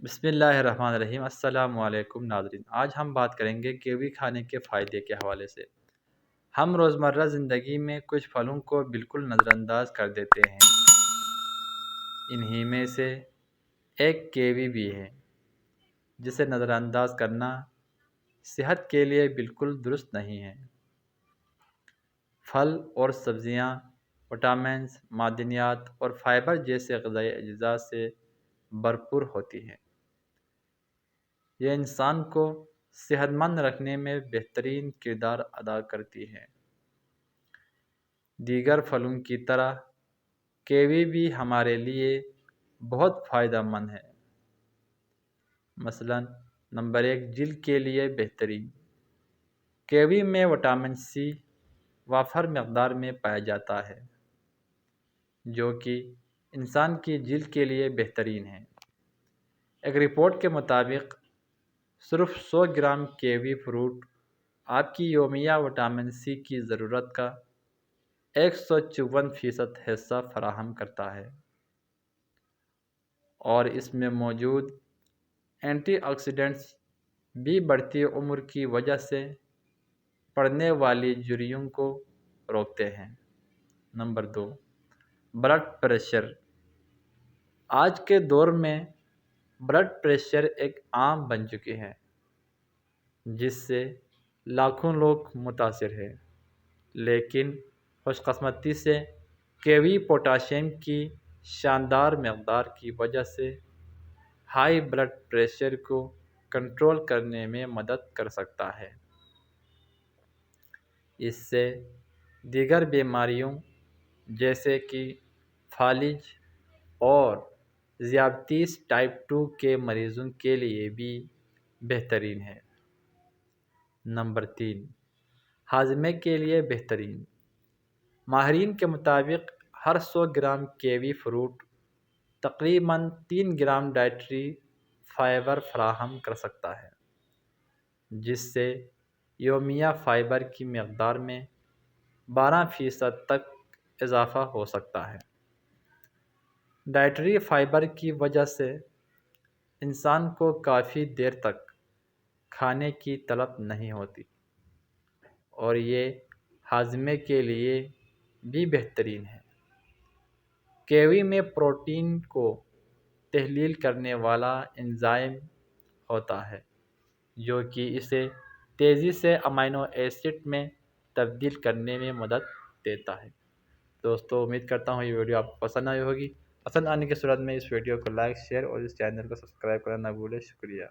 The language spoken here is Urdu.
بسم اللہ الرحمن الرحیم۔ السلام علیکم ناظرین، آج ہم بات کریں گے کیوی کھانے کے فائدے کے حوالے سے۔ ہم روزمرہ زندگی میں کچھ پھلوں کو بالکل نظر انداز کر دیتے ہیں، انہی میں سے ایک کیوی بھی ہے، جسے نظر انداز کرنا صحت کے لیے بالکل درست نہیں ہے۔ پھل اور سبزیاں وٹامنز، معدنیات اور فائبر جیسے غذائی اجزاء سے بھرپور ہوتی ہیں۔ یہ انسان کو صحت مند رکھنے میں بہترین کردار ادا کرتی ہے۔ دیگر پھلوں کی طرح کیوی بھی ہمارے لیے بہت فائدہ مند ہے۔ مثلاً نمبر 1، جلد کے لیے بہترین۔ کیوی میں وٹامن سی وافر مقدار میں پایا جاتا ہے، جو کہ انسان کی جلد کے لیے بہترین ہے۔ ایک رپورٹ کے مطابق صرف 100 گرام کیوی فروٹ آپ کی یومیہ وٹامن سی کی ضرورت کا 154% حصہ فراہم کرتا ہے، اور اس میں موجود اینٹی آکسیڈنٹس بھی بڑھتی عمر کی وجہ سے بڑھنے والی جھریوں کو روکتے ہیں۔ Number 2، blood pressure. آج کے دور میں بلڈ پریشر ایک عام بن چکی ہے، جس سے لاکھوں لوگ متاثر ہیں، لیکن خوش قسمتی سے کیوی پوٹاشیم کی شاندار مقدار کی وجہ سے ہائی بلڈ پریشر کو کنٹرول کرنے میں مدد کر سکتا ہے۔ اس سے دیگر بیماریوں جیسے کہ فالج اور ذیابیطس ٹائپ 2 کے مریضوں کے لیے بھی بہترین ہے۔ نمبر 3، ہاضمے کے لیے بہترین۔ ماہرین کے مطابق ہر 100 گرام کیوی فروٹ تقریباً 3 گرام ڈائٹری فائبر فراہم کر سکتا ہے، جس سے یومیہ فائبر کی مقدار میں 12% تک اضافہ ہو سکتا ہے۔ ڈائٹری فائبر کی وجہ سے انسان کو کافی دیر تک کھانے کی طلب نہیں ہوتی، اور یہ ہاضمے کے لیے بھی بہترین ہے۔ کیوی میں پروٹین کو تحلیل کرنے والا انزائم ہوتا ہے، جو کہ اسے تیزی سے امینو ایسڈ میں تبدیل کرنے میں مدد دیتا ہے۔ دوستو، امید کرتا ہوں یہ ویڈیو آپ کو پسند آئی ہوگی۔ پسند آنے کی صورت میں اس ویڈیو کو لائک، شیئر اور اس چینل کو سبسکرائب کرنا نہ بھولیں۔ شکریہ۔